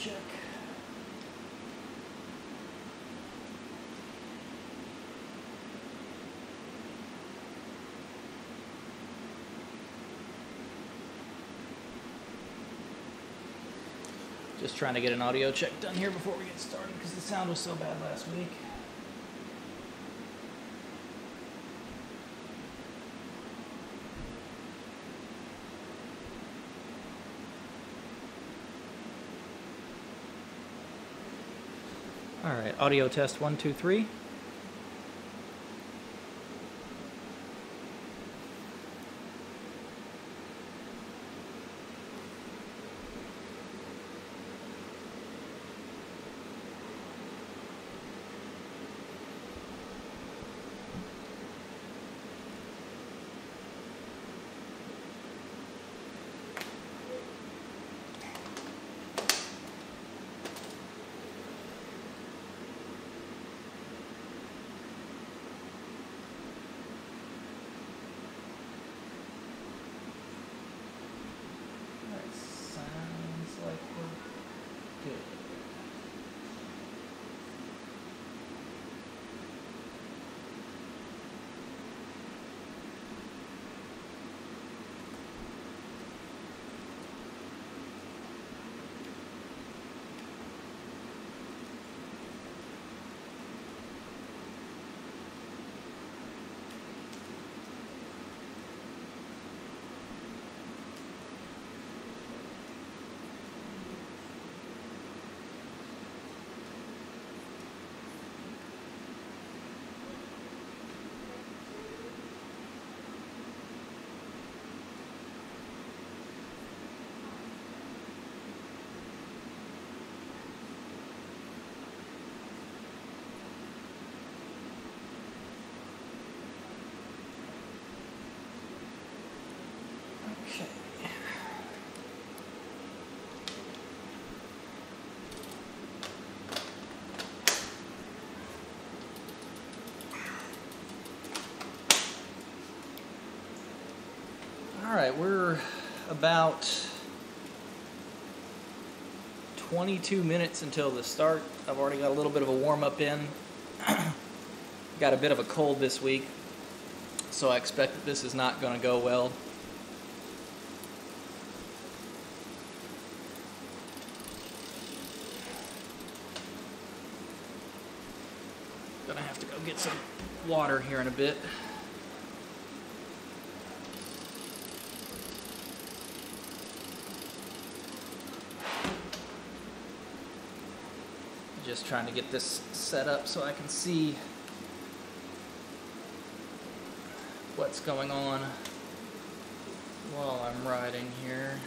check. Just trying to get an audio check done here before we get started because the sound was so bad last week. All right, audio test 1, 2, 3. Okay. All right, we're about 22 minutes until the start. I've already got a little bit of a warm-up in. Got a bit of a cold this week, so I expect that this is not going to go well. Gonna have to go get some water here in a bit. Just trying to get this set up so I can see what's going on while I'm riding here.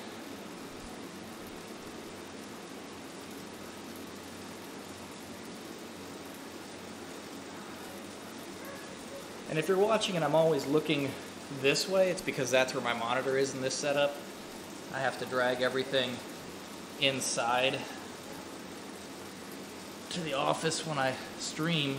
And if you're watching and I'm always looking this way, it's because that's where my monitor is in this setup. I have to drag everything inside to the office when I stream.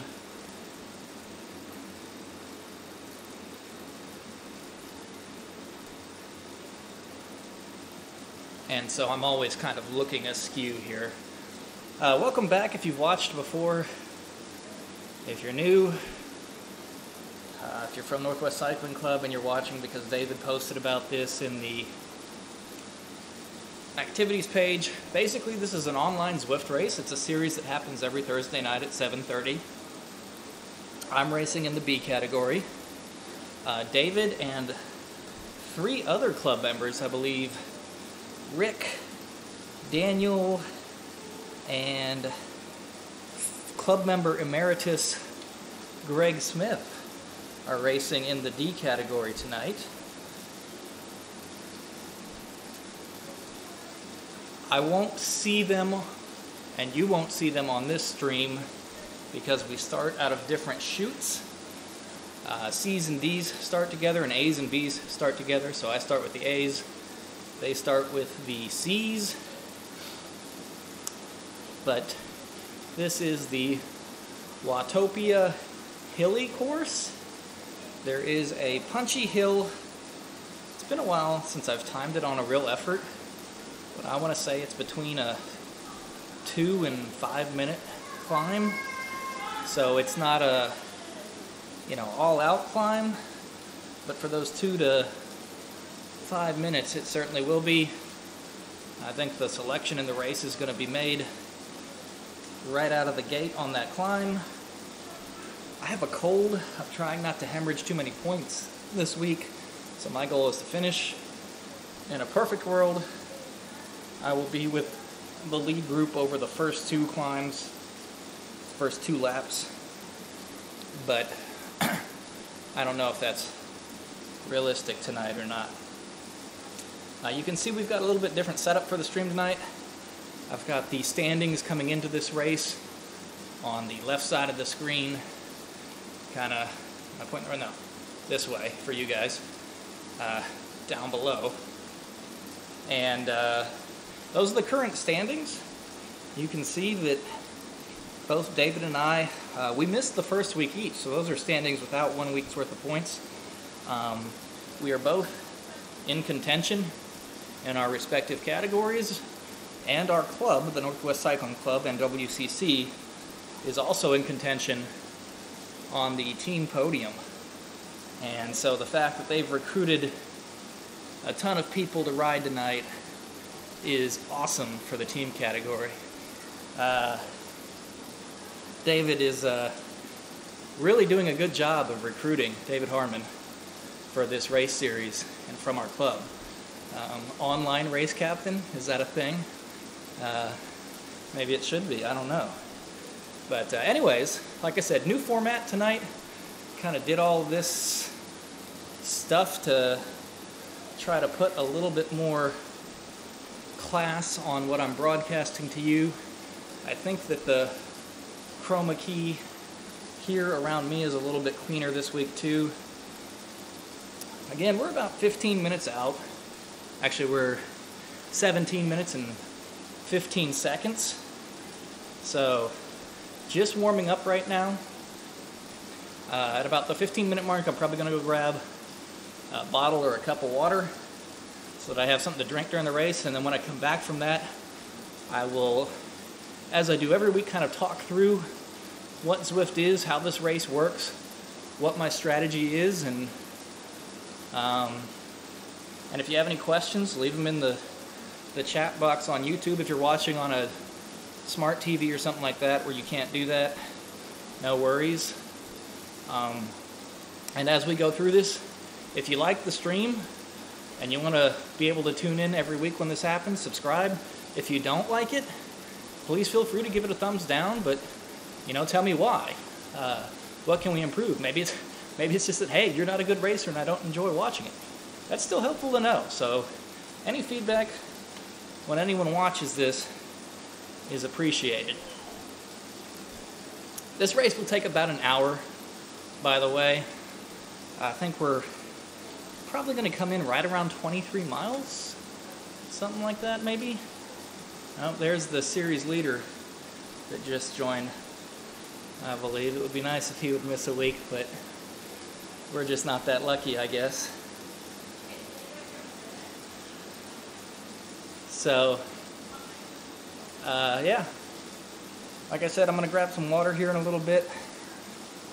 And so I'm always kind of looking askew here. Welcome back if you've watched before. If you're new, if you're from Northwest Cycling Club and you're watching because David posted about this in the activities page. Basically, this is an online Zwift race. It's a series that happens every Thursday night at 7:30. I'm racing in the B category. David and 3 other club members, I believe, Rick, Daniel, and club member emeritus Greg Smith are racing in the D category tonight. I won't see them, and you won't see them on this stream because we start out of different chutes. C's and D's start together, and A's and B's start together. So I start with the A's, they start with the C's. But this is the Watopia Hilly course. There is a punchy hill. It's been a while since I've timed it on a real effort, but I want to say it's between a 2 and 5 minute climb. So it's not a, all out climb, but for those 2 to 5 minutes, it certainly will be. I think the selection in the race is going to be made right out of the gate on that climb. I have a cold. I'm trying not to hemorrhage too many points this week, so my goal is to finish. In a perfect world, I will be with the lead group over the first 2 climbs, first 2 laps, but I don't know if that's realistic tonight or not. You can see we've got a little bit different setup for the stream tonight. I've got the standings coming into this race on the left side of the screen, kind of, am I pointing right now? This way for you guys, down below. And those are the current standings. You can see that both David and I, we missed the first week each, so those are standings without 1 week's worth of points. We are both in contention in our respective categories, and our club, the Northwest Cycling Club and WCC, is also in contention on the team podium. And so the fact that they've recruited a ton of people to ride tonight is awesome for the team category. David is really doing a good job of recruiting, David Harmon, for this race series and from our club. Online race captain, is that a thing? Maybe it should be, I don't know. But anyways, like I said, new format tonight. Kind of did all this stuff to try to put a little bit more class on what I'm broadcasting to you. I think that the chroma key here around me is a little bit cleaner this week too. Again, we're about 15 minutes out. Actually, we're 17 minutes and 15 seconds. So, just warming up right now. At about the 15-minute mark, I'm probably going to go grab a bottle or a cup of water so that I have something to drink during the race. And then when I come back from that, I will, as I do every week, kind of talk through what Zwift is, how this race works, what my strategy is, and if you have any questions, leave them in the chat box on YouTube. If you're watching on a smart TV or something like that where you can't do that, no worries. And as we go through this, if you like the stream and you want to be able to tune in every week when this happens, subscribe. If you don't like it, please feel free to give it a thumbs down, but tell me why. What can we improve? Maybe it's just that, hey, you're not a good racer and I don't enjoy watching it. That's still helpful to know. So any feedback when anyone watches this is appreciated. This race will take about an hour, by the way. I think we're probably going to come in right around 23 miles, something like that maybe. Oh, there's the series leader that just joined, I believe. It would be nice if he would miss a week, but we're just not that lucky, I guess. So, yeah. Like I said, I'm going to grab some water here in a little bit.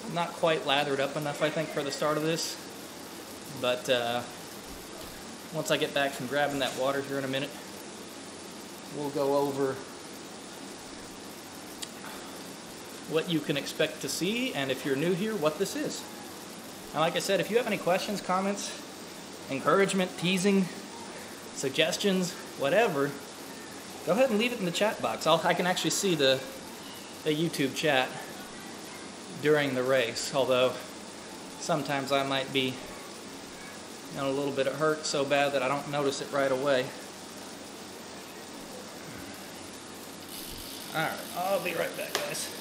I'm not quite lathered up enough, I think, for the start of this. But once I get back from grabbing that water here in a minute, we'll go over what you can expect to see, and if you're new here, what this is. And like I said, if you have any questions, comments, encouragement, teasing, suggestions, whatever, go ahead and leave it in the chat box. I can actually see the YouTube chat during the race, although sometimes I might be a little bit hurt so bad that I don't notice it right away. Alright, I'll be right back, guys.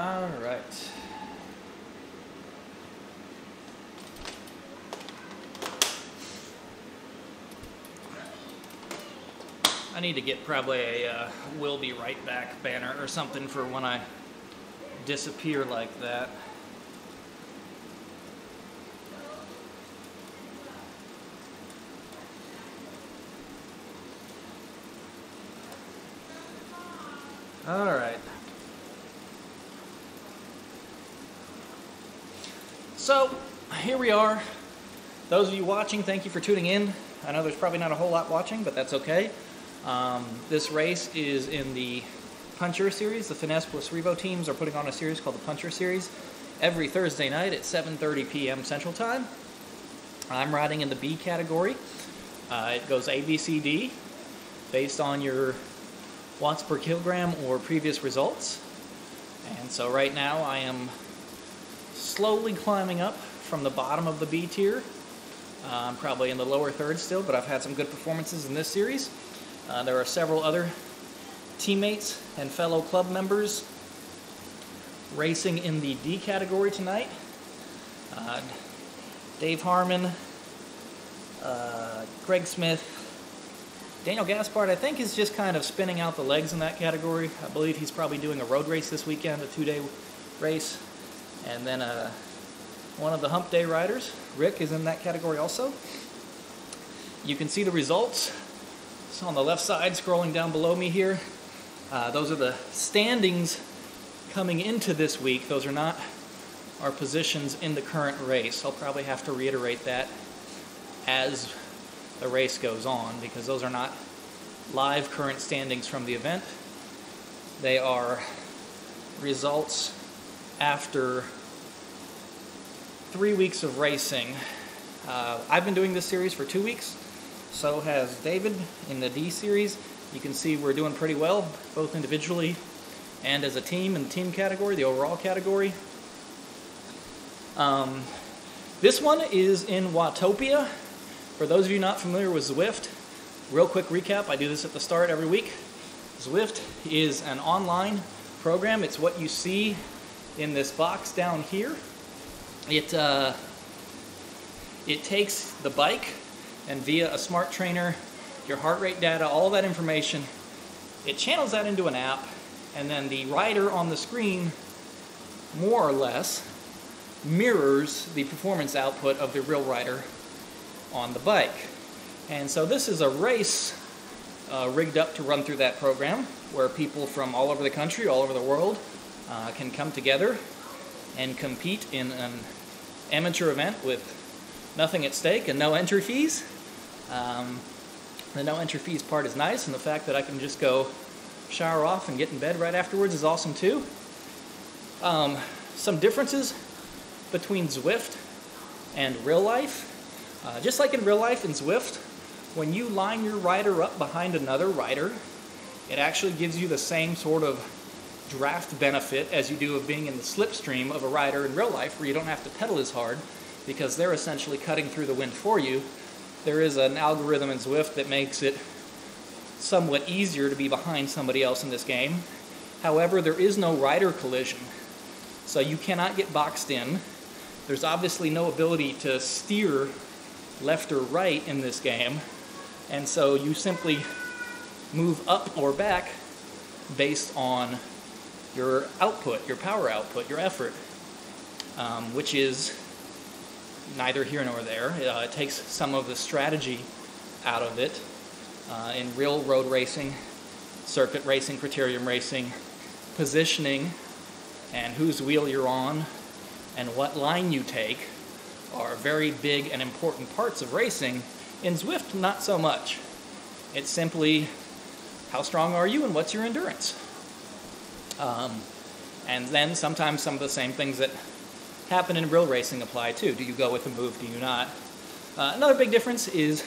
All right. I need to get probably a "We'll be right back" banner or something for when I disappear like that. All right. So, here we are. Those of you watching, thank you for tuning in. I know there's probably not a whole lot watching, but that's okay. This race is in the Puncher Series. The Finesse plus Revo teams are putting on a series called the Puncher Series every Thursday night at 7:30 p.m. Central Time. I'm riding in the B category. It goes A, B, C, D, based on your watts per kilogram or previous results. And so right now I am slowly climbing up from the bottom of the B tier. I'm probably in the lower third still, but I've had some good performances in this series. There are several other teammates and fellow club members racing in the D category tonight. Dave Harmon, Greg Smith, Daniel Gaspard, I think, is just kind of spinning out the legs in that category. I believe he's probably doing a road race this weekend, a 2-day race. And then one of the hump day riders, Rick, is in that category also. You can see the results. So on the left side, scrolling down below me here, those are the standings coming into this week. Those are not our positions in the current race. I'll probably have to reiterate that as the race goes on, because those are not live current standings from the event. They are results after 3 weeks of racing. I've been doing this series for 2 weeks. So has David in the D series. You can see we're doing pretty well, both individually and as a team in the team category, the overall category. This one is in Watopia. For those of you not familiar with Zwift, real quick recap, I do this at the start every week. Zwift is an online program. It's what you see in this box down here. It takes the bike and via a smart trainer, your heart rate data, all that information, it channels that into an app, and then the rider on the screen more or less mirrors the performance output of the real rider on the bike. And so this is a race rigged up to run through that program, where people from all over the country, all over the world, can come together and compete in an amateur event with nothing at stake and no entry fees. The no entry fees part is nice, and the fact that I can just go shower off and get in bed right afterwards is awesome too. Some differences between Zwift and real life. Just like in real life, in Zwift, when you line your rider up behind another rider, it actually gives you the same sort of draft benefit as you do of being in the slipstream of a rider in real life, where you don't have to pedal as hard because they're essentially cutting through the wind for you. There is an algorithm in Zwift that makes it somewhat easier to be behind somebody else in this game. However, there is no rider collision, so you cannot get boxed in. There's obviously no ability to steer left or right in this game, and so you simply move up or back based on your output, your power output, your effort, which is neither here nor there. It takes some of the strategy out of it. In real road racing, circuit racing, criterium racing, positioning and whose wheel you're on and what line you take are very big and important parts of racing. In Zwift, not so much. It's simply how strong are you and what's your endurance. And then sometimes some of the same things that happen in real racing apply too. Do you go with the move? Do you not? Another big difference is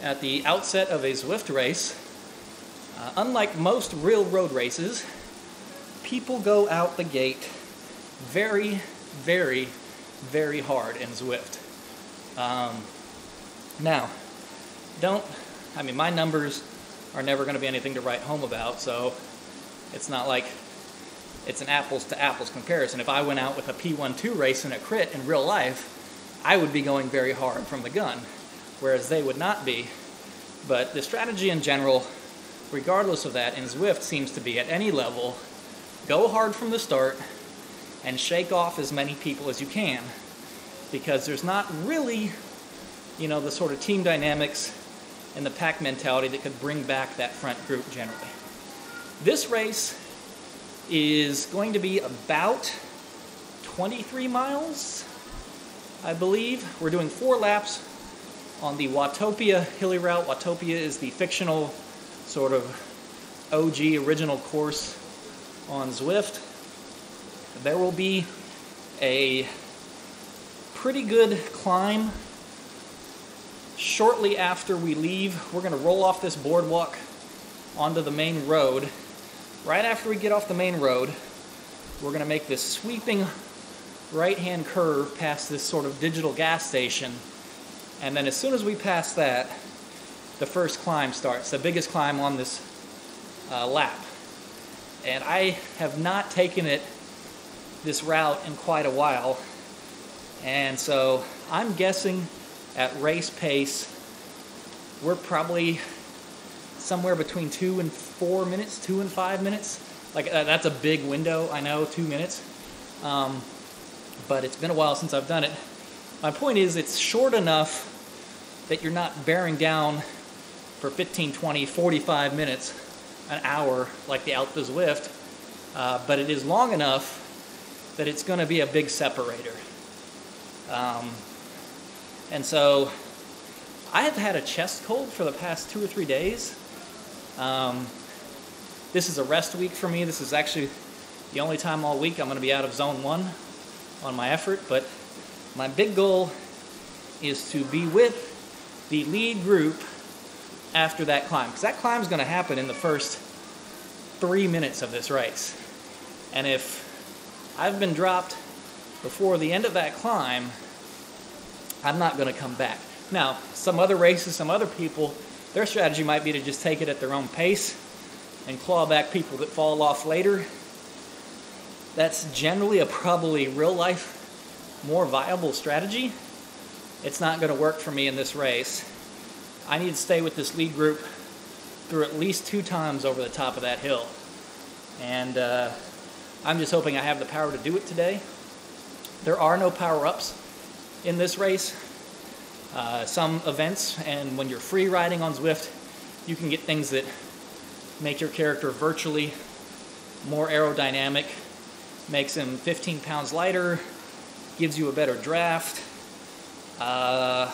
at the outset of a Zwift race, unlike most real road races, people go out the gate very, very, very hard in Zwift. Now, my numbers are never going to be anything to write home about, so it's not like it's an apples to apples comparison. If I went out with a P12 race in a crit in real life, I would be going very hard from the gun, whereas they would not be. But the strategy in general, regardless of that, in Zwift seems to be at any level, go hard from the start and shake off as many people as you can, because there's not really, you know, the sort of team dynamics and the pack mentality that could bring back that front group generally. This race is going to be about 23 miles, I believe. We're doing 4 laps on the Watopia Hilly route. Watopia is the fictional sort of OG original course on Zwift. There will be a pretty good climb shortly after we leave. We're going to roll off this boardwalk onto the main road. Right after we get off the main road, we're going to make this sweeping right-hand curve past this sort of digital gas station. And then as soon as we pass that, the first climb starts, the biggest climb on this lap. And I have not taken this route in quite a while. And so I'm guessing at race pace, we're probably somewhere between 2 and 4 minutes, 2 and 5 minutes. Like that's a big window, I know, 2 minutes. But it's been a while since I've done it. My point is, it's short enough that you're not bearing down for 15, 20, 45 minutes, an hour, like the Alpe Zwift, but it is long enough that it's going to be a big separator. And so I have had a chest cold for the past 2 or 3 days. This is a rest week for me. This is actually the only time all week I'm going to be out of zone 1 on my effort, but my big goal is to be with the lead group after that climb, because that climb is going to happen in the first 3 minutes of this race. And if I've been dropped before the end of that climb, I'm not going to come back. Now, some other races, some other people, their strategy might be to just take it at their own pace and claw back people that fall off later. That's generally a probably real life more viable strategy. It's not going to work for me in this race. I need to stay with this lead group through at least 2 times over the top of that hill. And I'm just hoping I have the power to do it today. There are no power-ups in this race. Some events, and when you're free riding on Zwift, you can get things that make your character virtually more aerodynamic, makes him 15 pounds lighter, gives you a better draft. I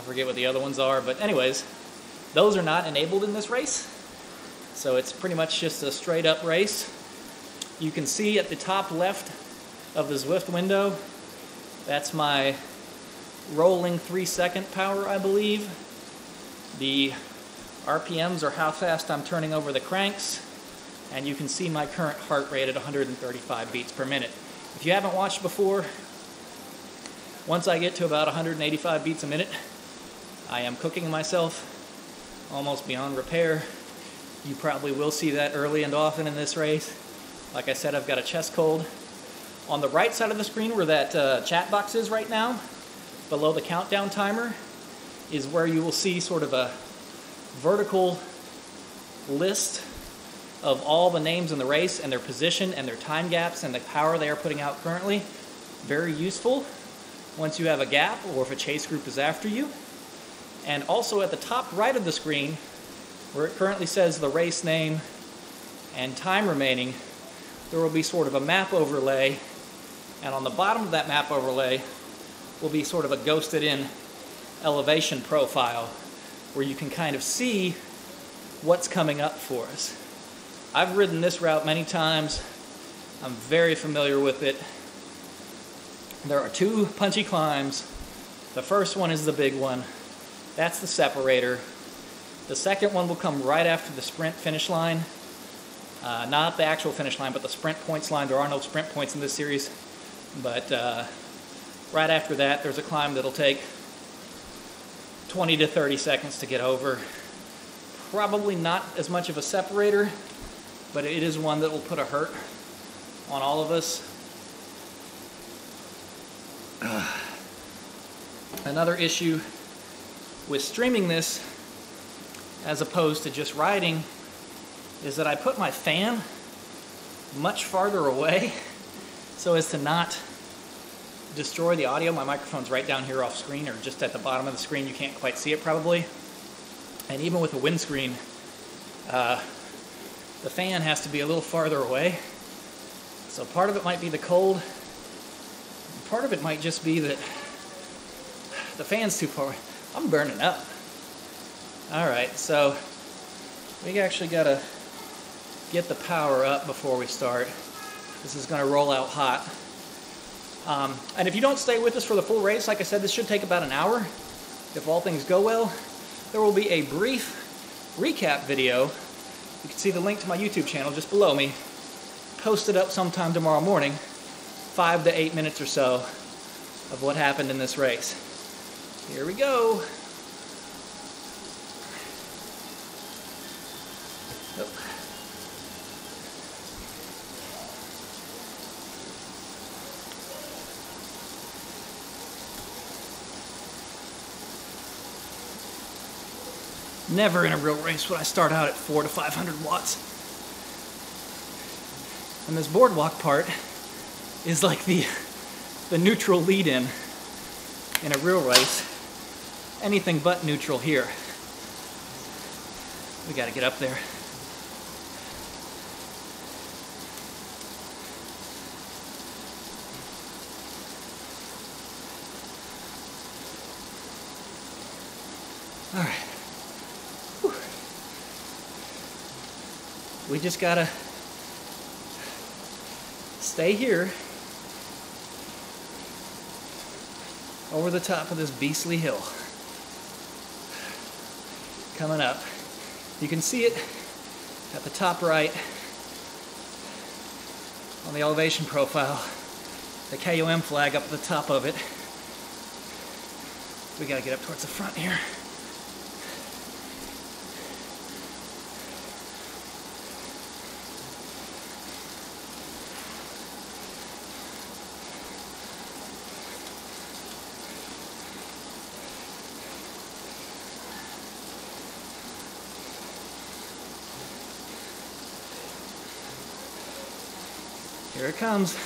forget what the other ones are, but anyways, those are not enabled in this race. So it's pretty much just a straight up race. You can see at the top left of the Zwift window, that's my rolling 3-second power, I believe. The RPMs are how fast I'm turning over the cranks, and you can see my current heart rate at 135 beats per minute. If you haven't watched before, once I get to about 185 beats a minute, I am cooking myself almost beyond repair. You probably will see that early and often in this race. Like I said, I've got a chest cold. On the right side of the screen where that chat box is right now, below the countdown timer, is where you will see sort of a vertical list of all the names in the race and their position and their time gaps and the power they are putting out currently. Very useful once you have a gap or if a chase group is after you. And also at the top right of the screen, where it currently says the race name and time remaining, there will be sort of a map overlay, and on the bottom of that map overlay will be sort of a ghosted in elevation profile where you can kind of see what's coming up for us. I've ridden this route many times. I'm very familiar with it. There are 2 punchy climbs. The first one is the big one. That's the separator. The second one will come right after the sprint finish line. Not the actual finish line, but the sprint points line. There are no sprint points in this series. But right after that, there's a climb that'll take 20 to 30 seconds to get over. Probably not as much of a separator, but it is one that will put a hurt on all of us. Another issue with streaming this as opposed to just riding is that I put my fan much farther away so as to not destroy the audio. My microphone's right down here off screen, or just at the bottom of the screen. You can't quite see it probably. And even with the windscreen, the fan has to be a little farther away. So part of it might be the cold. Part of it might just be that the fan's too far away. I'm burning up. All right, so we actually gotta get the power up before we start. This is gonna roll out hot. And if you don't stay with us for the full race, like I said, this should take about an hour. If all things go well, there will be a brief recap video. You can see the link to my YouTube channel just below me. Posted up sometime tomorrow morning, 5 to 8 minutes or so of what happened in this race. Here we go. Oh. Never in a real race would I start out at 400 to 500 watts. And this boardwalk part is like the neutral lead-in in a real race. Anything but neutral here. We gotta get up there. All right. Whew. We just gotta stay here over the top of this beastly hill. Coming up. You can see it at the top right on the elevation profile. The KOM flag up at the top of it. We gotta get up towards the front here. Here it comes,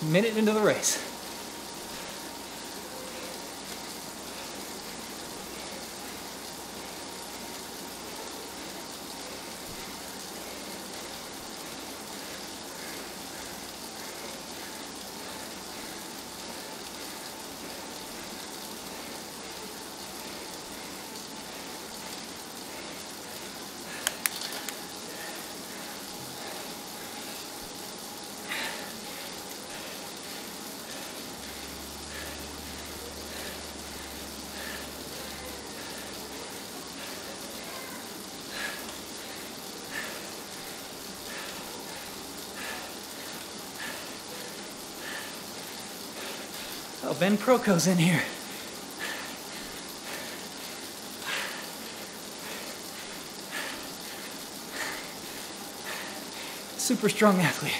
a minute into the race. Oh, Ben Proco's in here. Super strong athlete.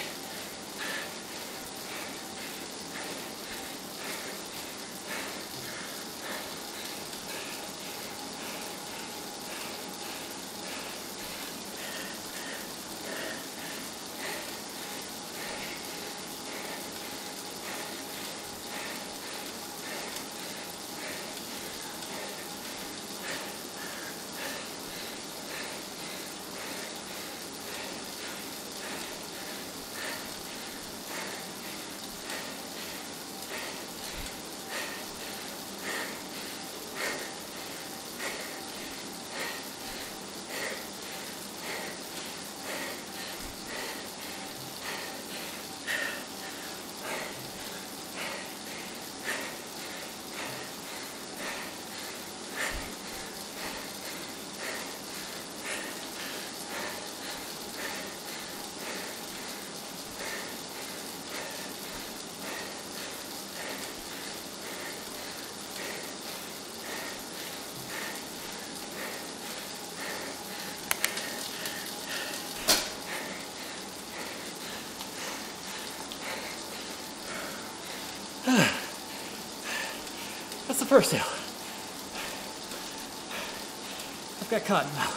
That's the first hill. I've got cotton now.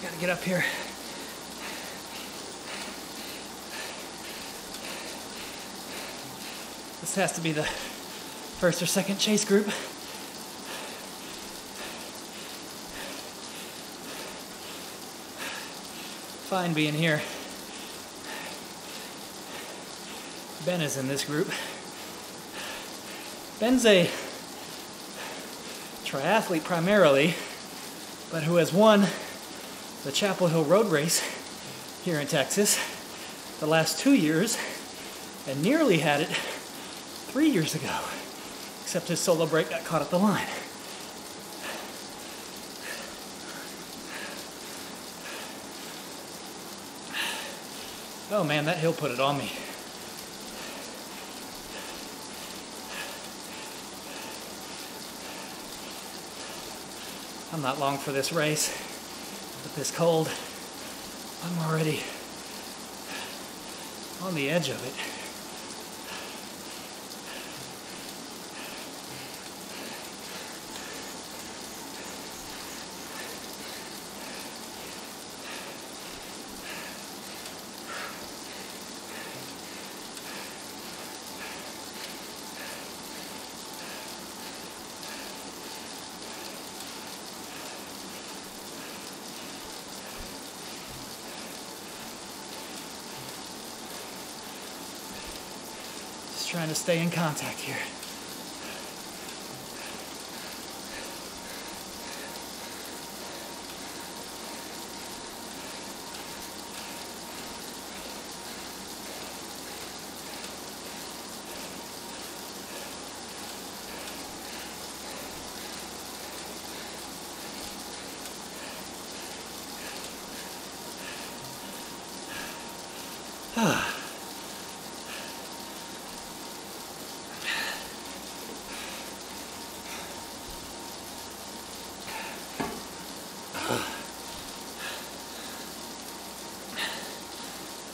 Gotta get up here. This has to be the first or second chase group. Fine being here. Ben is in this group. Ben's a triathlete primarily, but who has won the Chapel Hill Road Race here in Texas the last 2 years and nearly had it 3 years ago, except his solo break got caught at the line. Oh man, that hill put it on me. I'm not long for this race, but this cold, I'm already on the edge of it. Trying to stay in contact here.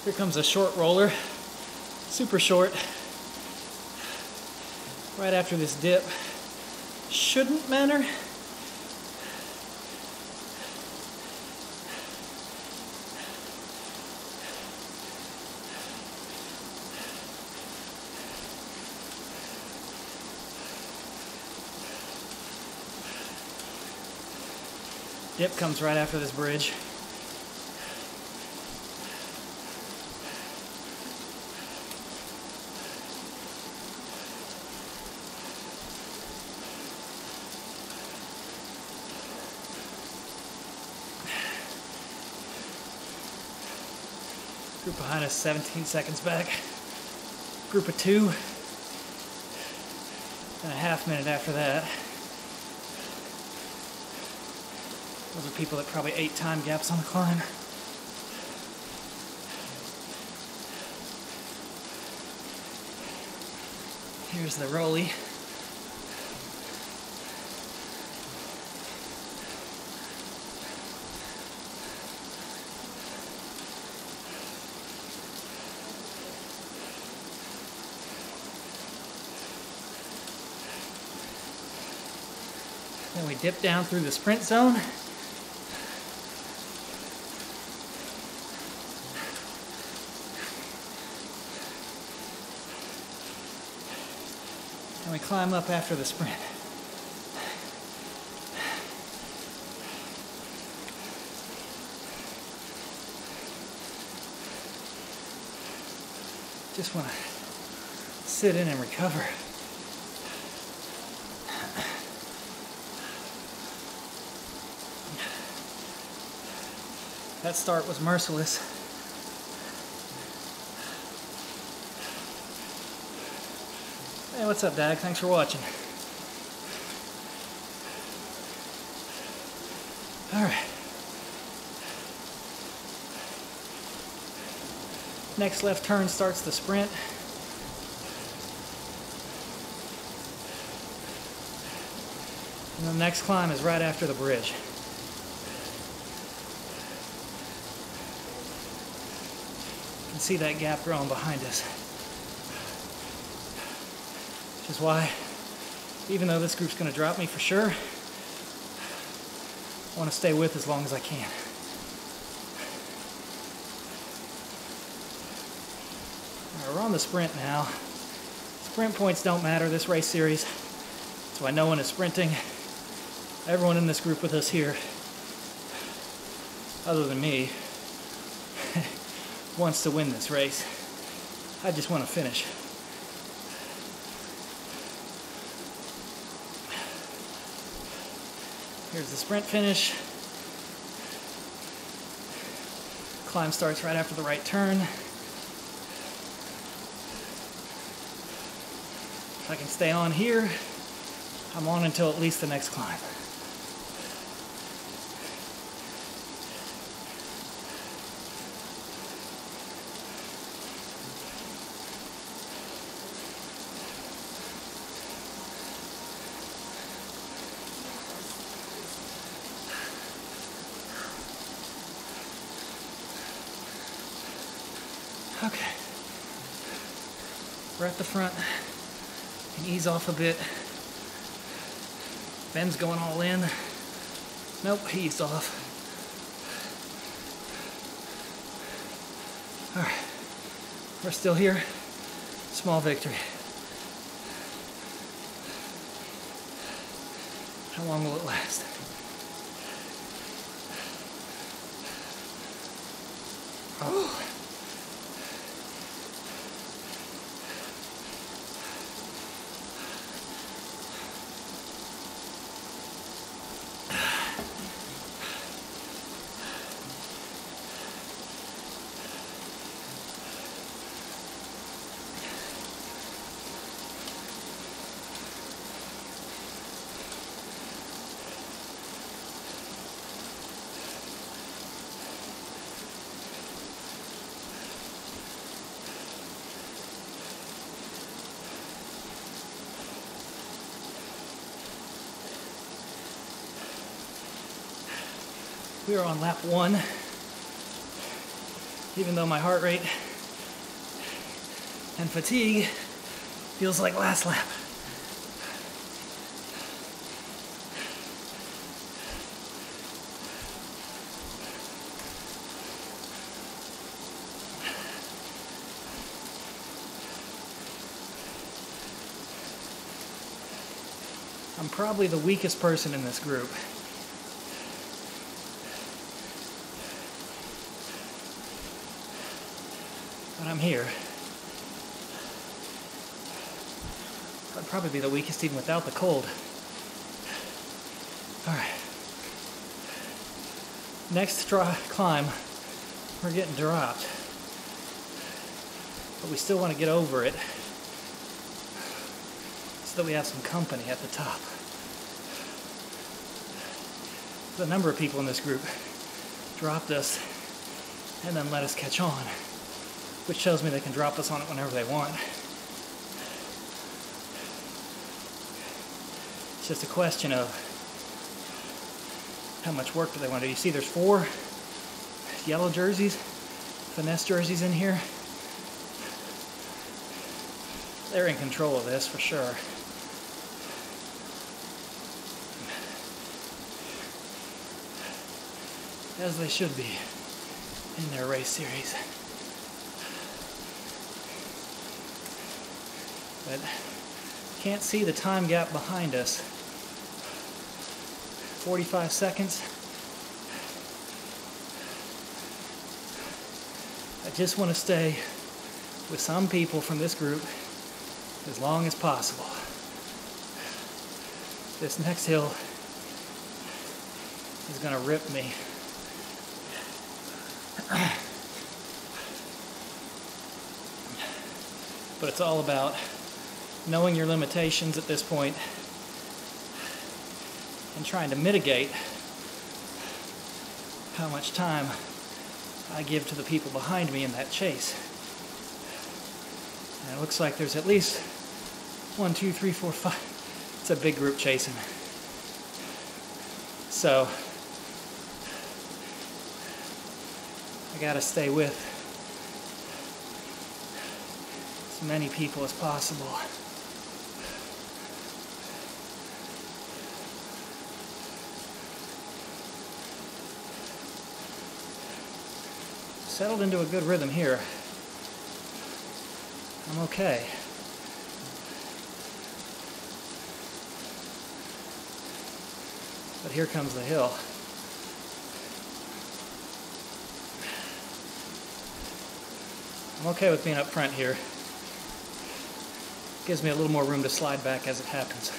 Here comes a short roller, super short, right after this dip. Shouldn't matter. Dip comes right after this bridge. Group behind us 17 seconds back. Group of 2. And a half minute after that. Those are people that probably 8 time gaps on the climb. Here's the rollie. Then we dip down through the sprint zone. And we climb up after the sprint. Just want to sit in and recover. That start was merciless. Hey, what's up, Dag? Thanks for watching. All right. Next left turn starts the sprint. And the next climb is right after the bridge. You can see that gap growing behind us. Which is why, even though this group's going to drop me for sure, I want to stay with as long as I can. All right, we're on the sprint now. Sprint points don't matter this race series. So no one is sprinting. Everyone in this group with us here, other than me, wants to win this race. I just want to finish. Here's the sprint finish. Climb starts right after the right turn. If I can stay on here, I'm on until at least the next climb. Okay, we're at the front. Can ease off a bit. Ben's going all in. Nope, he eased off. All right, we're still here. Small victory. How long will it last? Oh. We are on lap 1, even though my heart rate and fatigue feels like last lap. I'm probably the weakest person in this group. But I'm here. I'd probably be the weakest even without the cold. Alright. Next climb, we're getting dropped. But we still want to get over it so that we have some company at the top. There's a number of people in this group dropped us and then let us catch on, which shows me they can drop us on it whenever they want. It's just a question of how much work do they want to do. You see there's 4 yellow jerseys, finesse jerseys in here. They're in control of this for sure. As they should be in their race series. But can't see the time gap behind us. 45 seconds. I just want to stay with some people from this group as long as possible. This next hill is going to rip me. But it's all about knowing your limitations at this point and trying to mitigate how much time I give to the people behind me in that chase. And it looks like there's at least 1, 2, 3, 4, 5. It's a big group chasing. So I gotta stay with as many people as possible. Settled into a good rhythm here. I'm okay. But here comes the hill. I'm okay with being up front here. Gives me a little more room to slide back as it happens.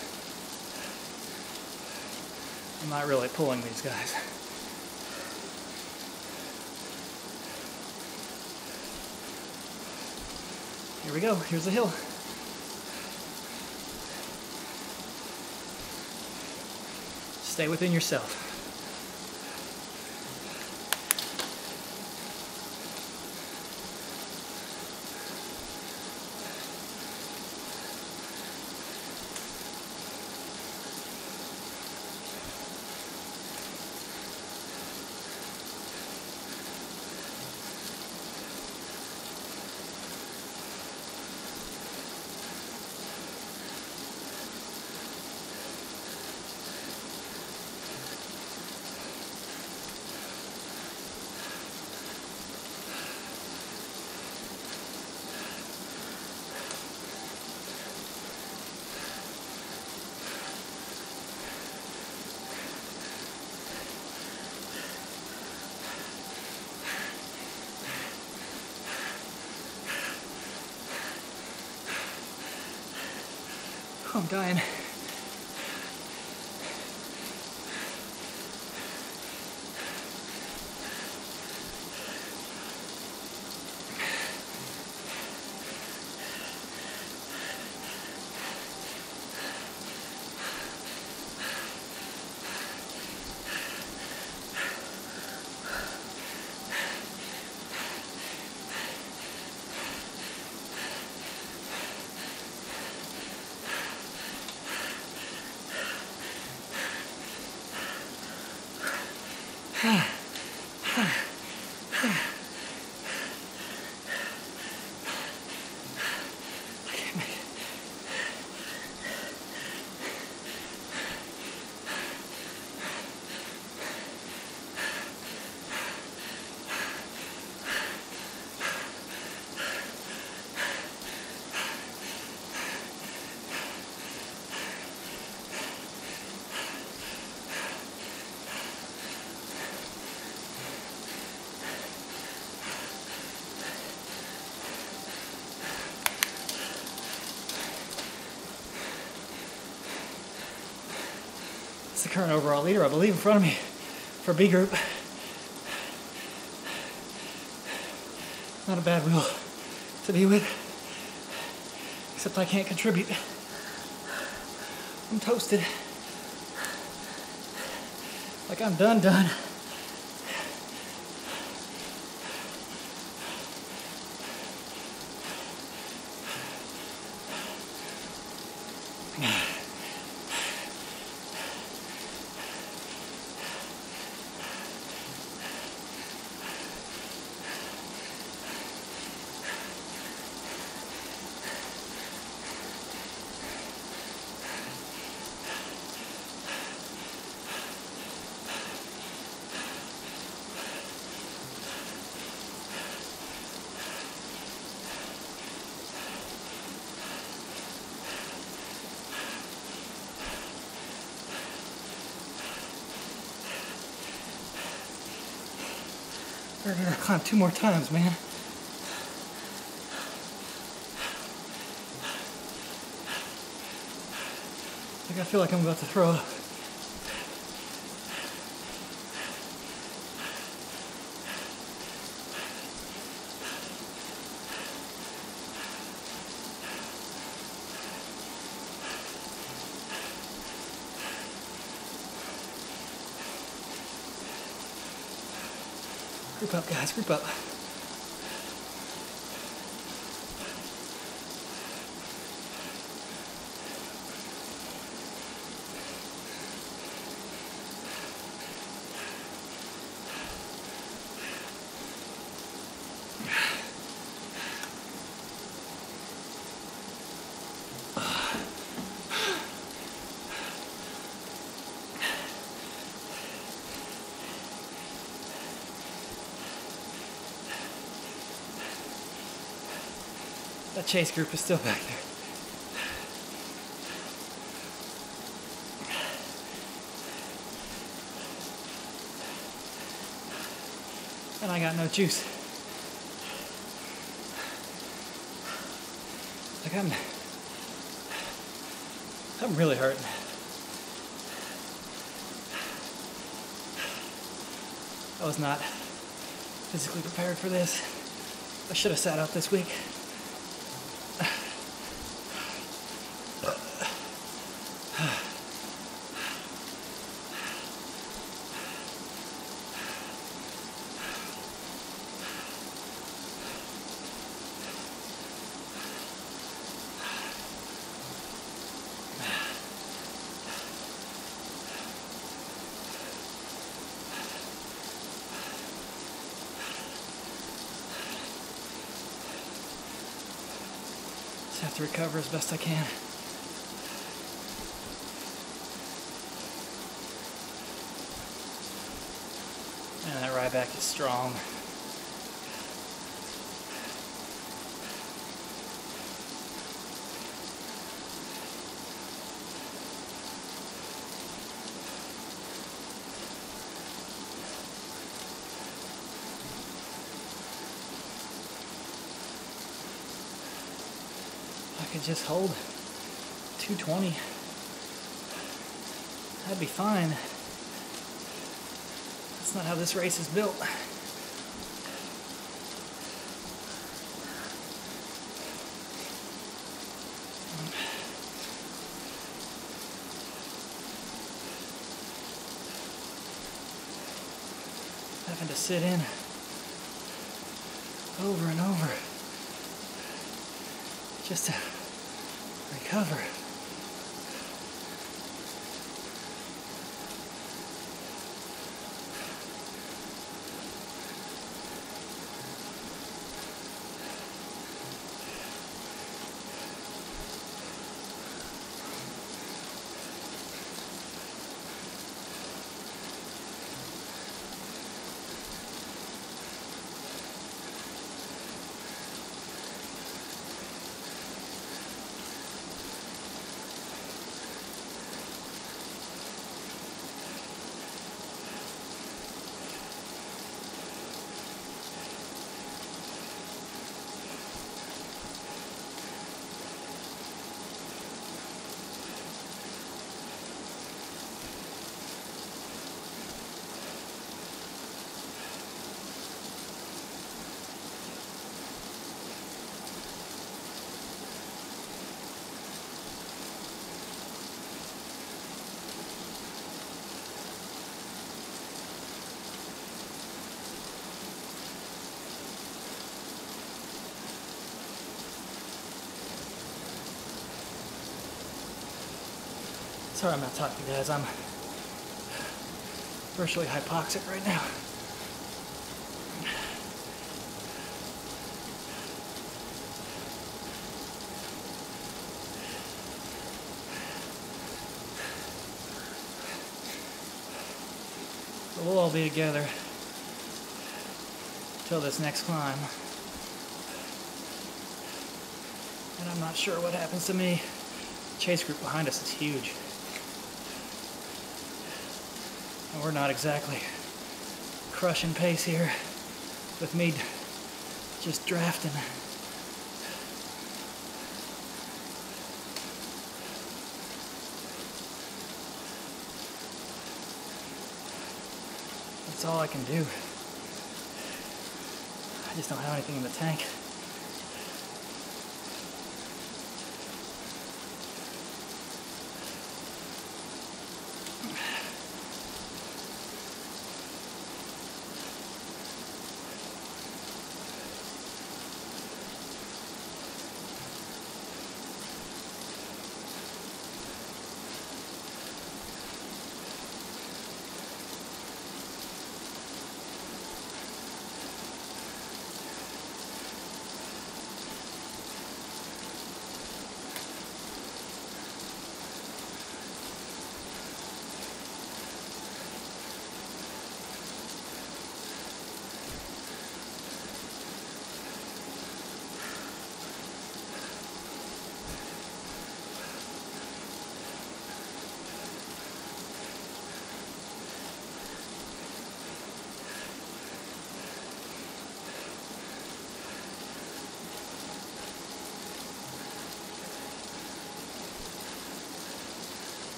I'm not really pulling these guys. Here we go, here's the hill. Stay within yourself. I'm dying. The current overall leader, I believe, in front of me for B group. Not a bad wheel to be with, except I can't contribute. I'm toasted. Like I'm done. We're gonna climb 2 more times, man. Like I feel like I'm about to throw up. Group up, guys, group up. That chase group is still back there. And I got no juice. Like I'm really hurting. I was not physically prepared for this. I should have sat out this week. Just have to recover as best I can. Man, that Ryback is strong. I could just hold 220. That'd be fine. That's not how this race is built. Having to sit in over and over just to recover. Sorry I'm not talking, guys. I'm virtually hypoxic right now. But we'll all be together till this next climb. And I'm not sure what happens to me. The chase group behind us is huge. And we're not exactly crushing pace here with me just drafting. That's all I can do. I just don't have anything in the tank.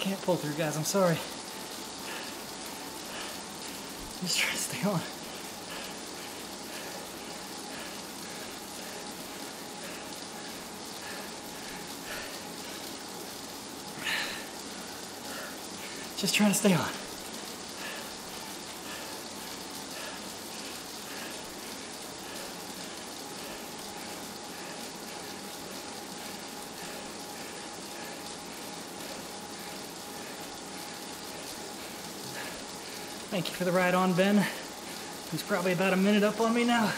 can't pull through, guys. I'm sorry. Just try to stay on. Just trying to stay on. Thank you for the ride on, Ben, who's probably about a minute up on me now.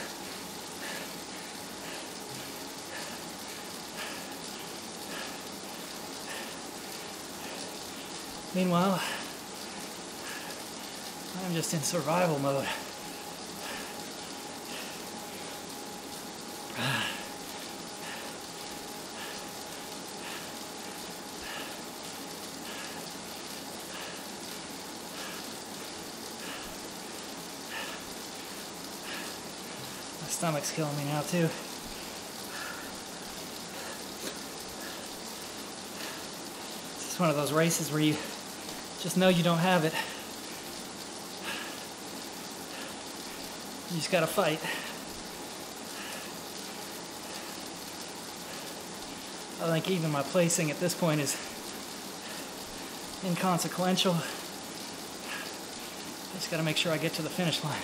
Meanwhile, I'm just in survival mode. My stomach's killing me now too. It's just one of those races where you just know you don't have it. You just gotta fight. I think even my placing at this point is inconsequential. I just gotta make sure I get to the finish line.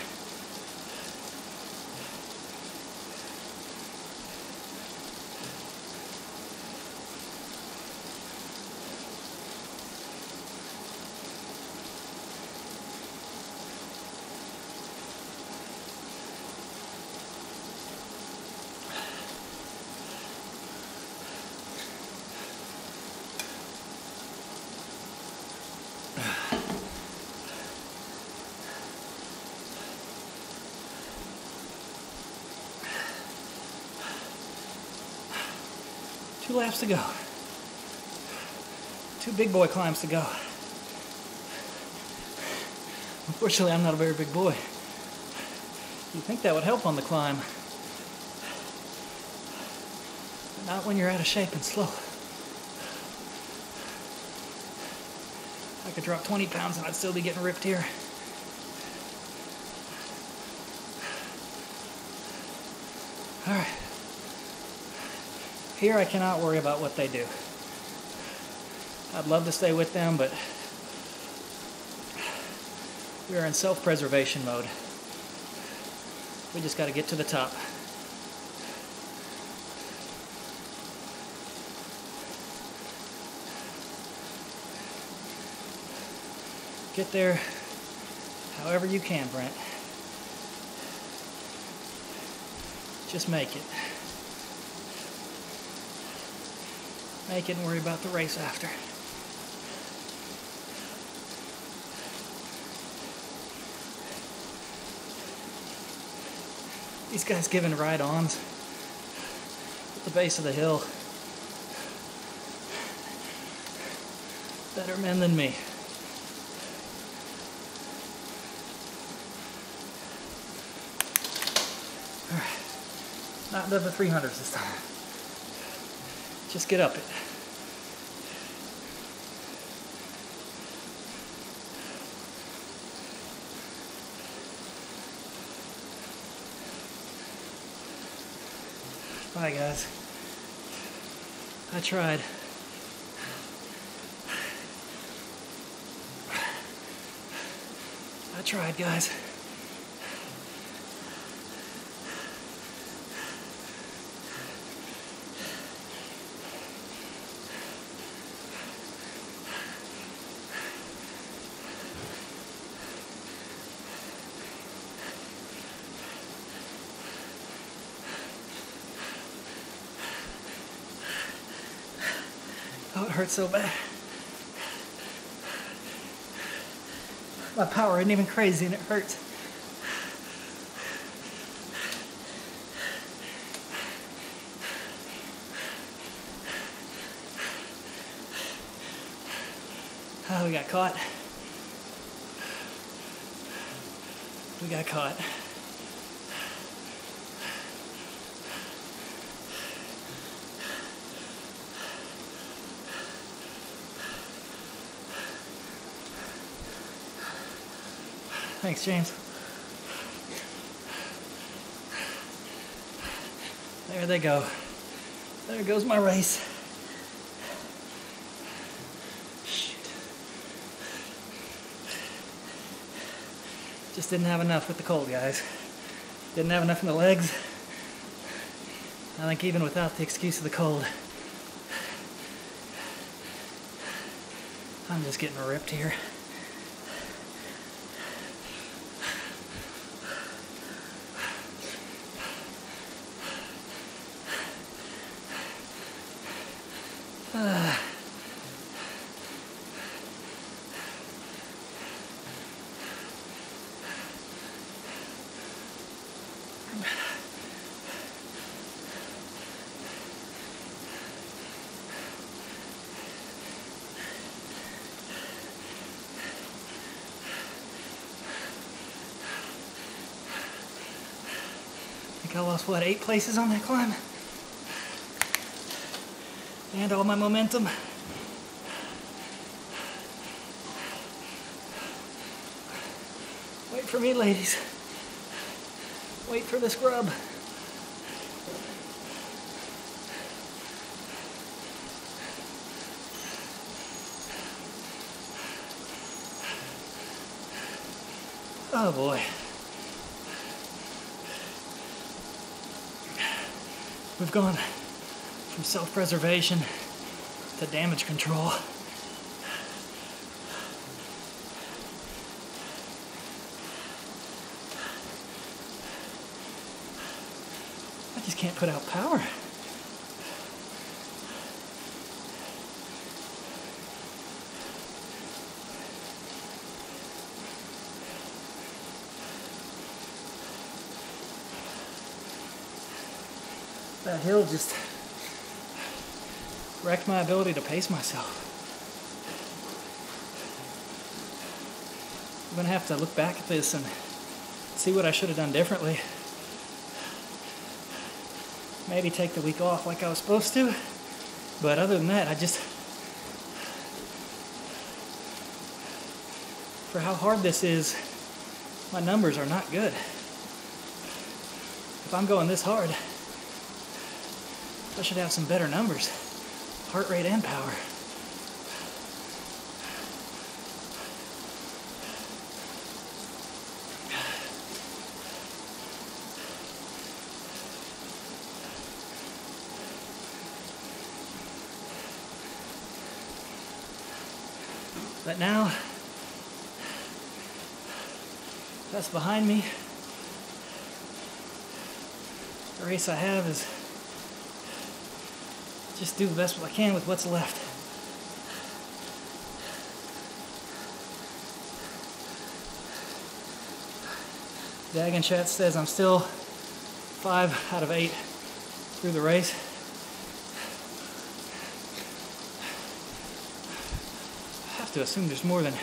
Two laps to go. Two big boy climbs to go. Unfortunately, I'm not a very big boy. You'd think that would help on the climb. But not when you're out of shape and slow. I could drop 20 pounds and I'd still be getting ripped here. All right. Here I cannot worry about what they do. I'd love to stay with them, but we are in self-preservation mode. We just got to get to the top. Get there however you can, Brent. Just make it. Make it and worry about the race after. These guys giving ride-ons at the base of the hill. Better men than me. All right. Not the 300s this time. Just get up it. Bye, guys. I tried. I tried, guys. Oh, it hurts so bad. My power isn't even crazy and it hurts. Oh, we got caught. We got caught. Thanks, James. There they go. There goes my race. Shoot. Just didn't have enough with the cold, guys. Didn't have enough in the legs. I think even without the excuse of the cold, I'm just getting ripped here. I lost, what, 8 places on that climb? And all my momentum. Wait for me, ladies. Wait for the scrub. Oh boy. We've gone from self-preservation to damage control. I just can't put out power. That hill just wrecked my ability to pace myself. I'm gonna have to look back at this and see what I should have done differently. Maybe take the week off like I was supposed to. But other than that, for how hard this is, my numbers are not good. If I'm going this hard, I should have some better numbers, heart rate and power. But now, that's behind me. The race I have is just do the best I can with what's left. Dagon Chat says I'm still 5 out of 8 through the race. I have to assume there's more than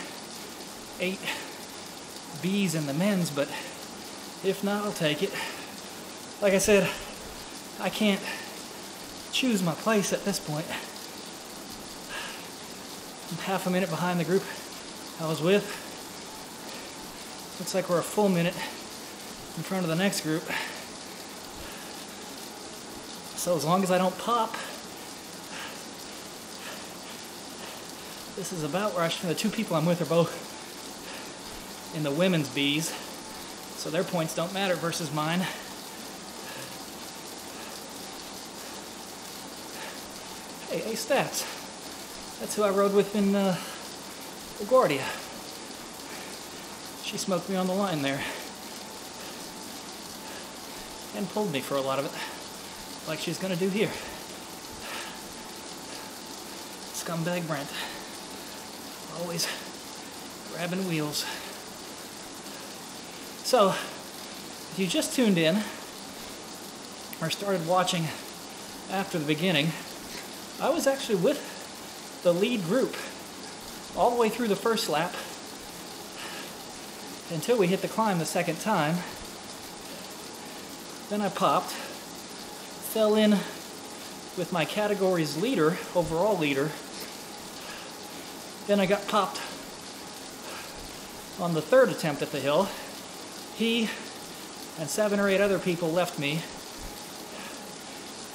8 B's in the men's, but if not, I'll take it. Like I said, I can't choose my place at this point. I'm half a minute behind the group I was with. Looks like we're a full minute in front of the next group. So as long as I don't pop, this is about where the 2 people I'm with are both in the women's B's, so their points don't matter versus mine. Hey, Stats. That's who I rode with in LaGuardia. She smoked me on the line there. And pulled me for a lot of it, like she's gonna do here. Scumbag Brent. Always grabbing wheels. So, if you just tuned in, or started watching after the beginning, I was actually with the lead group all the way through the first lap until we hit the climb the second time. Then I popped, fell in with my category's leader, overall leader. Then I got popped On the third attempt at the hill, he and 7 or 8 other people left me,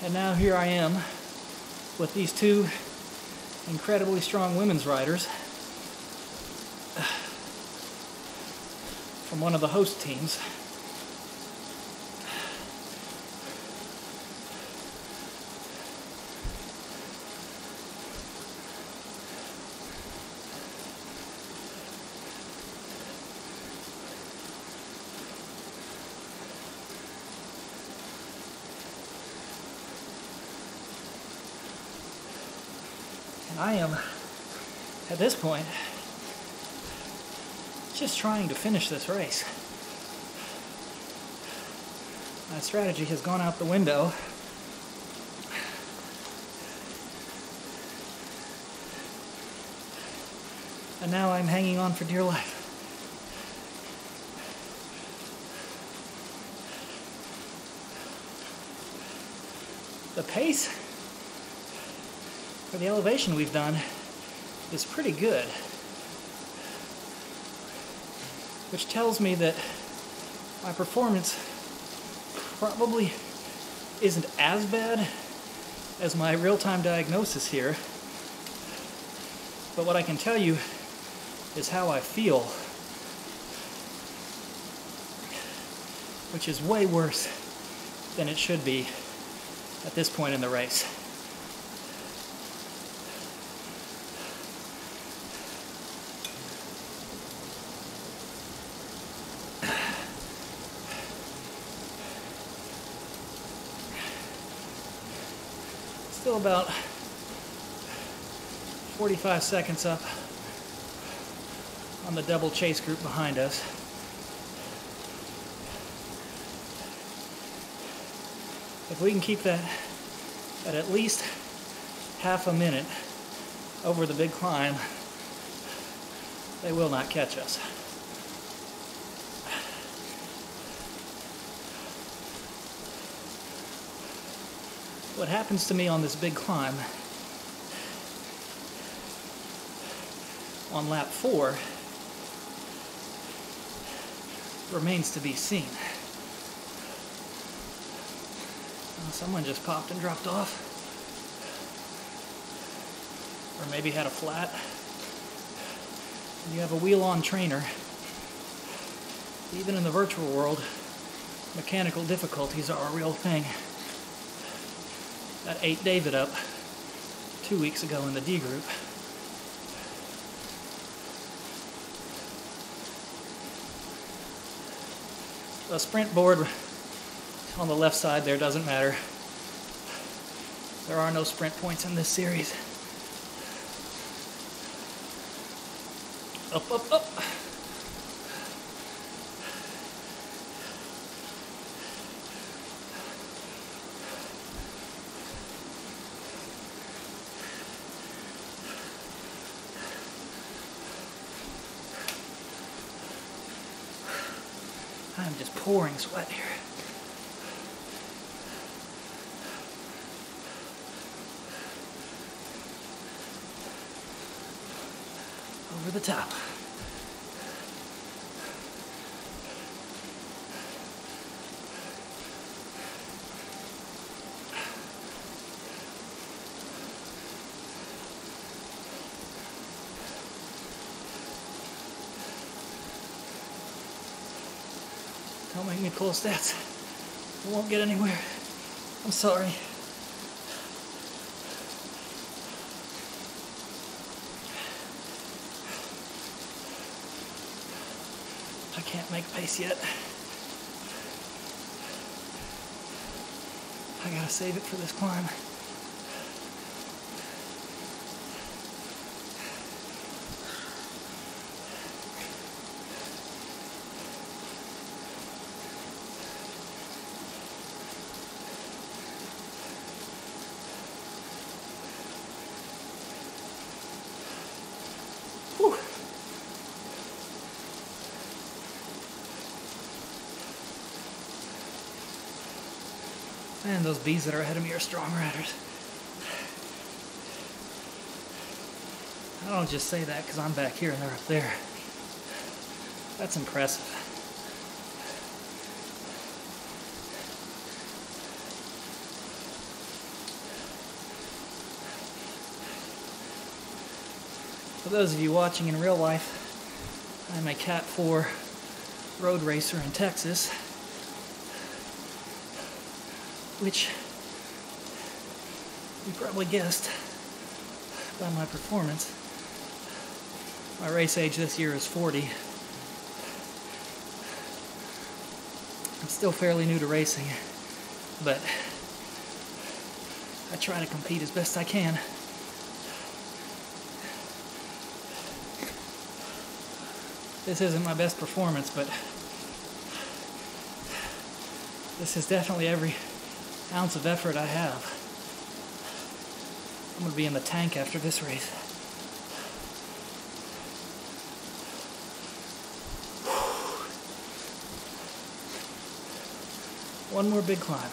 and now here I am with these 2 incredibly strong women's riders from one of the host teams. And I am, at this point, just trying to finish this race. My strategy has gone out the window. And now I'm hanging on for dear life. The pace for the elevation we've done is pretty good, which tells me that my performance probably isn't as bad as my real-time diagnosis here, but what I can tell you is how I feel, which is way worse than it should be at this point in the race. Still about 45 seconds up on the double chase group behind us. If we can keep that at least half a minute over the big climb, they will not catch us. What happens to me on this big climb on lap 4 remains to be seen. Someone just popped and dropped off, or maybe had a flat. You have a wheel-on trainer. Even in the virtual world, mechanical difficulties are a real thing. That ate David up 2 weeks ago in the D group. The sprint board on the left side there doesn't matter. There are no sprint points in this series. Up, up, up. I'm just pouring sweat here. Over the top. Don't make me pull stats. I won't get anywhere. I'm sorry. I can't make pace yet. I gotta save it for this climb. Whew. Man, those bees that are ahead of me are strong riders. I don't just say that because I'm back here and they're up there. That's impressive. For those of you watching in real life, I'm a Cat 4 road racer in Texas, which you probably guessed by my performance. My race age this year is 40. I'm still fairly new to racing, but I try to compete as best I can. This isn't my best performance, but this is definitely every ounce of effort I have. I'm going to be in the tank after this race. One more big climb.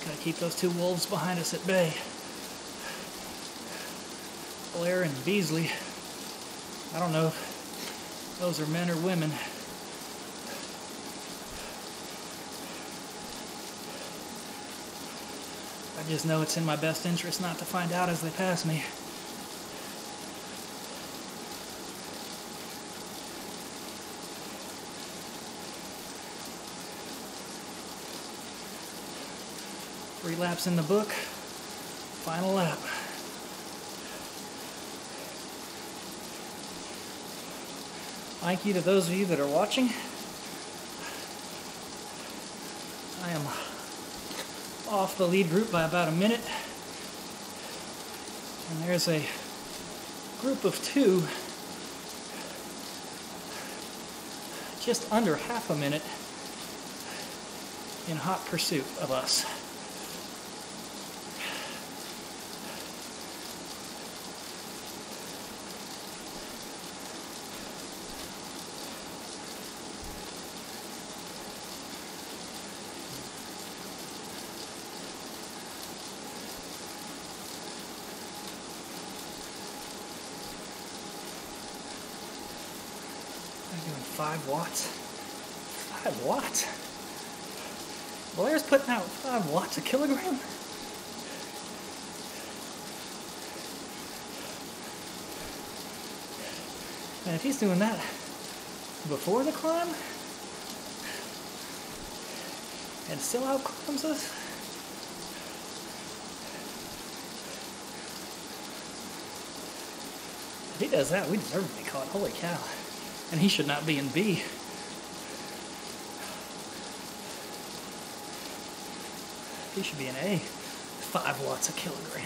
Gotta keep those two wolves behind us at bay. Blair and Beasley. I don't know if those are men or women. I just know it's in my best interest not to find out as they pass me. Three laps in the book, final lap. Thank you to those of you that are watching. I am off the lead group by about a minute. And there's a group of two just under half a minute in hot pursuit of us. I'm doing 5 watts. 5 watts? Blair's putting out 5 watts a kilogram? And if he's doing that before the climb and still outclimbs us, if he does that, we deserve to be caught. Holy cow. And he should not be in B. He should be in A. 5 watts a kilogram.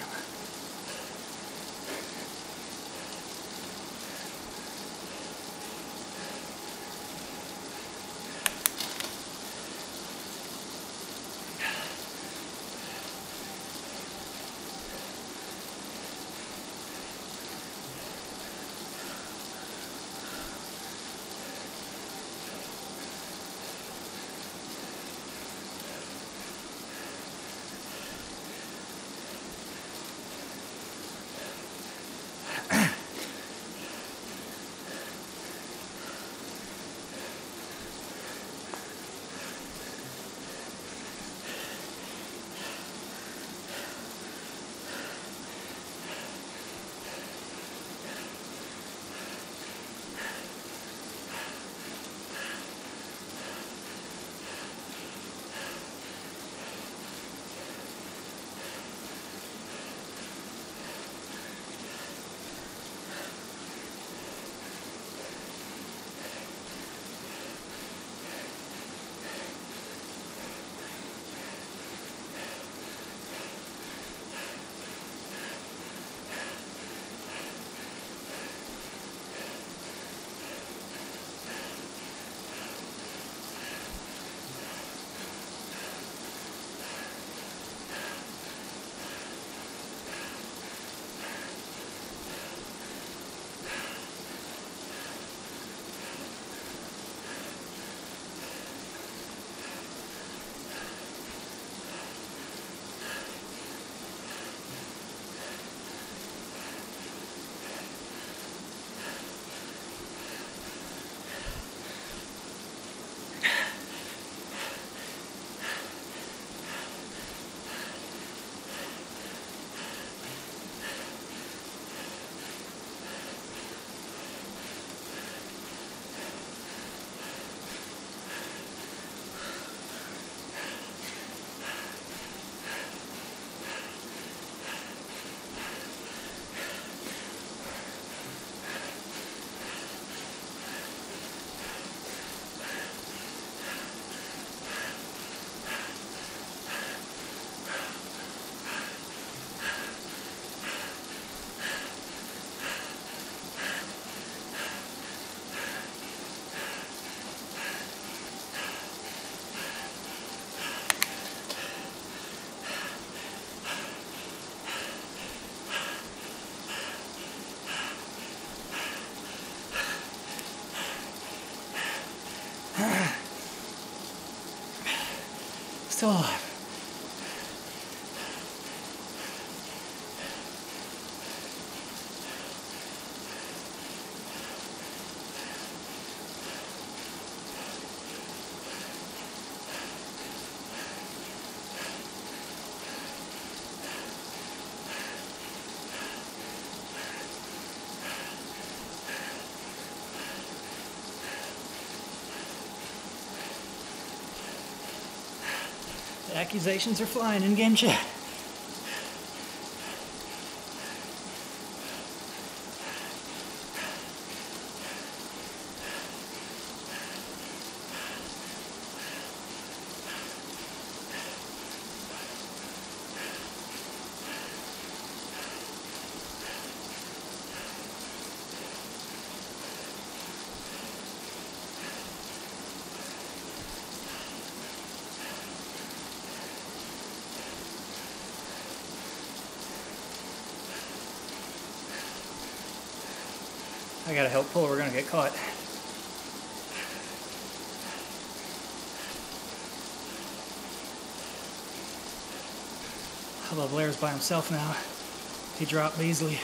still alive. The accusations are flying in game chat. I gotta help pull, we're gonna get caught. Although Blair's by himself now, he dropped easily.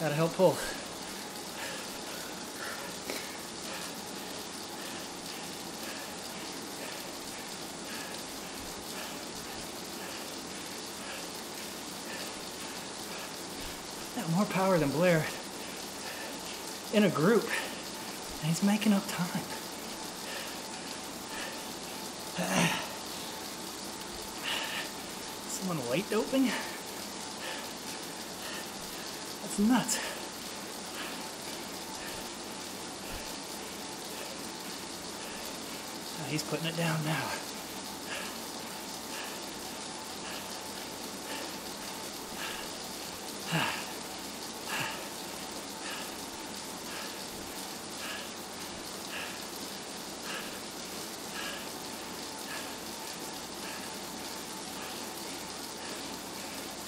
Gotta help pull. Got more power than Blair in a group, and he's making up time. Someone weight doping? That's nuts. He's putting it down now.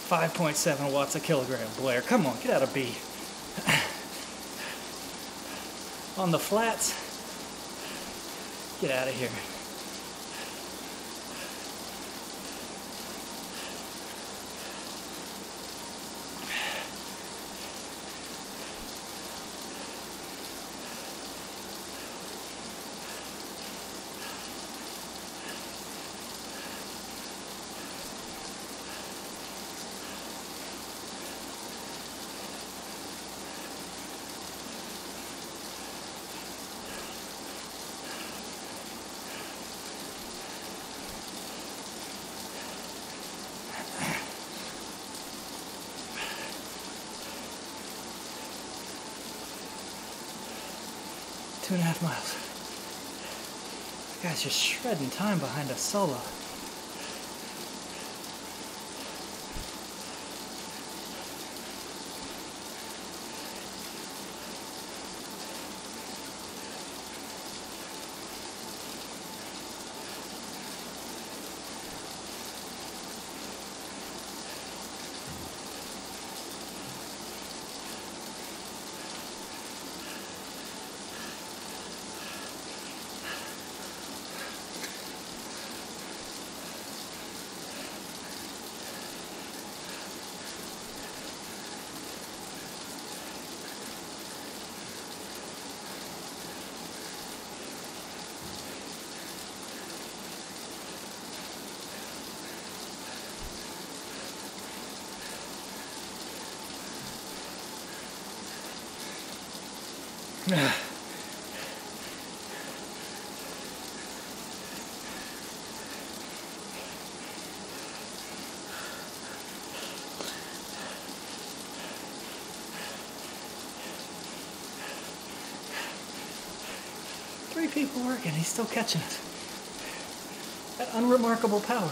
$5.7 a kilogram, Blair. Come on, get out of B. On the flats, get out of here. Two and a half miles. That guy's just shredding time behind a solo. Three people working, he's still catching it. That unremarkable power.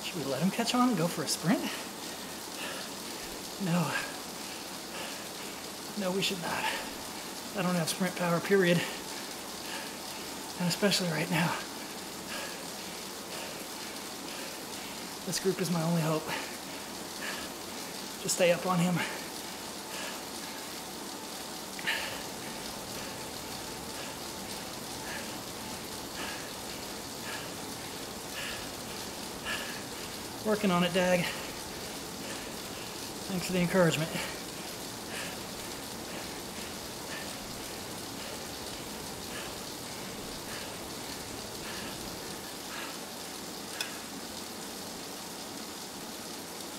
Should we let him catch on and go for a sprint? No. No, we should not. I don't have sprint power, period. And especially right now. This group is my only hope. Just stay up on him. Working on it, Dag. Thanks for the encouragement.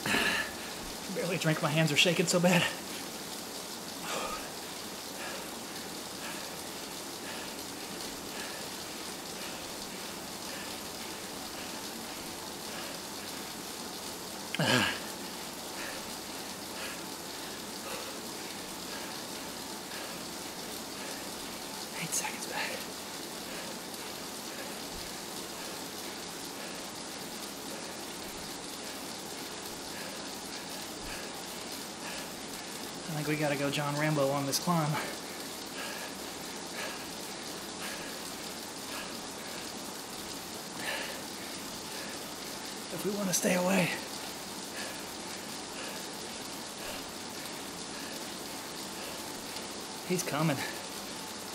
I barely drank, my hands are shaking so bad. I think we gotta go John Rambo on this climb. If we want to stay away. He's coming.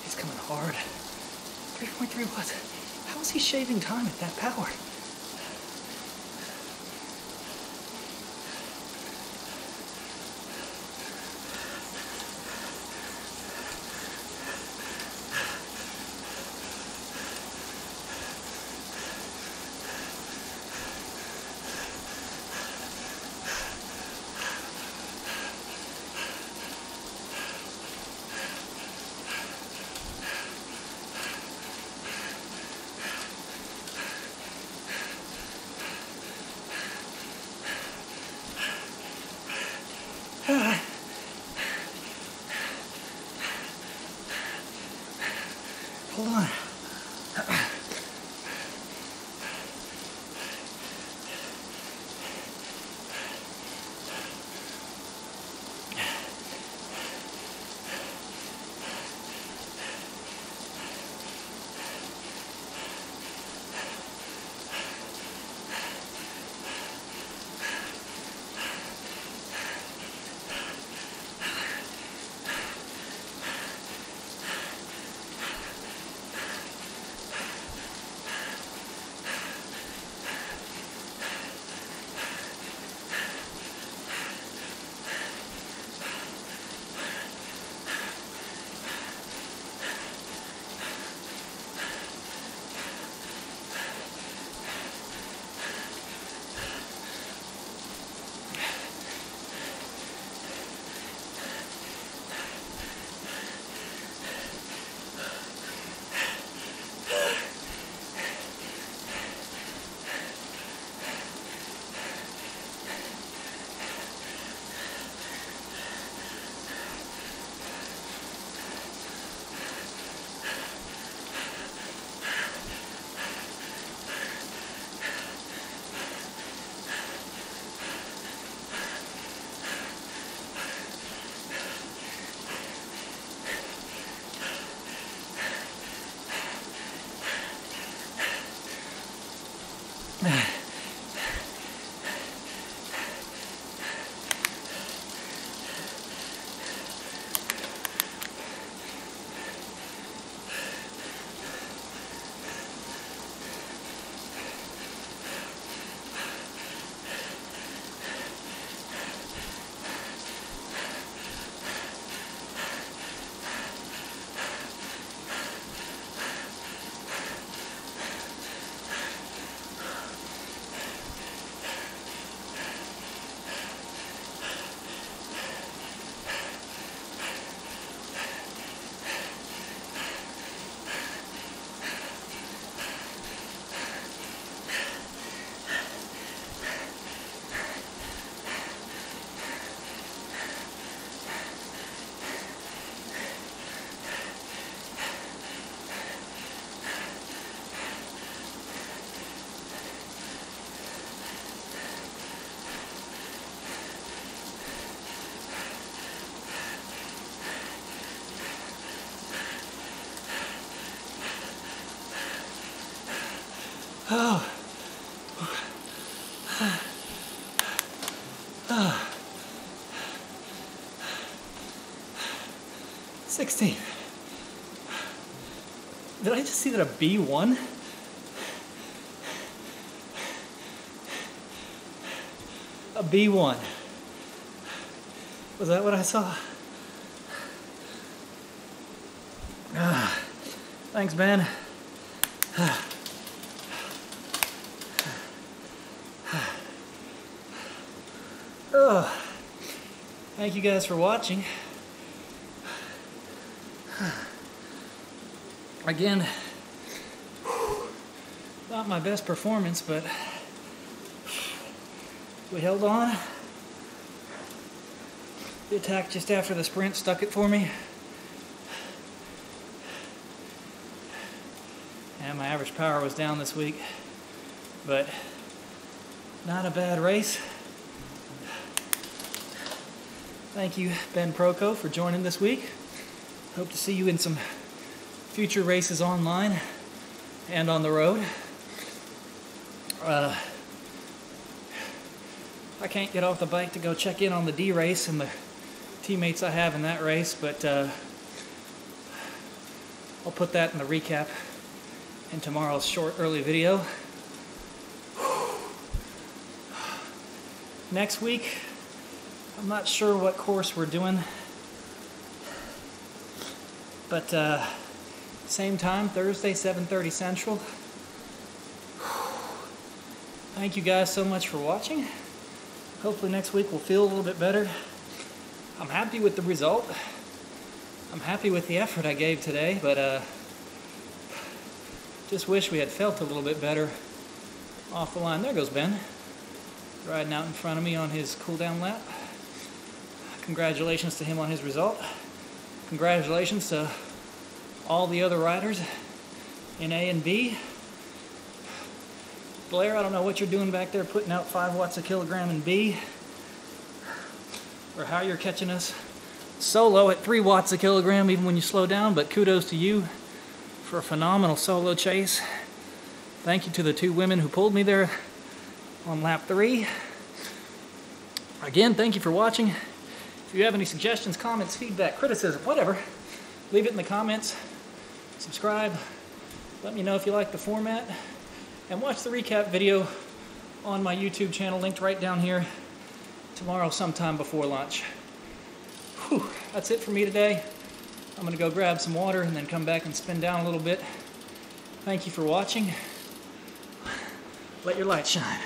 He's coming hard. 3.3 watts. How is he shaving time at that power? Hold on. Oh. 16. Did I just see that a B won? A B won. Was that what I saw? Thanks, Ben. Thank you guys for watching. Again, not my best performance, but we held on. The attack just after the sprint stuck it for me. And my average power was down this week, but not a bad race. Thank you, Ben Proco, for joining this week. Hope to see you in some future races online and on the road. I can't get off the bike to go check in on the D race and the teammates I have in that race, but I'll put that in the recap in tomorrow's short early video. Next week, I'm not sure what course we're doing, but same time, Thursday, 7:30 Central. Thank you guys so much for watching. Hopefully next week we'll feel a little bit better. I'm happy with the result. I'm happy with the effort I gave today, but just wish we had felt a little bit better off the line. There goes Ben, riding out in front of me on his cool-down lap. Congratulations to him on his result. Congratulations to all the other riders in A and B. Blair, I don't know what you're doing back there putting out 5 watts a kilogram in B, or how you're catching us solo at 3 watts a kilogram even when you slow down, but kudos to you for a phenomenal solo chase. Thank you to the 2 women who pulled me there on lap 3. Again, thank you for watching. If you have any suggestions, comments, feedback, criticism, whatever, leave it in the comments. Subscribe. Let me know if you like the format. And watch the recap video on my YouTube channel, linked right down here, tomorrow sometime before lunch. Whew, that's it for me today. I'm going to go grab some water and then come back and spin down a little bit. Thank you for watching. Let your light shine.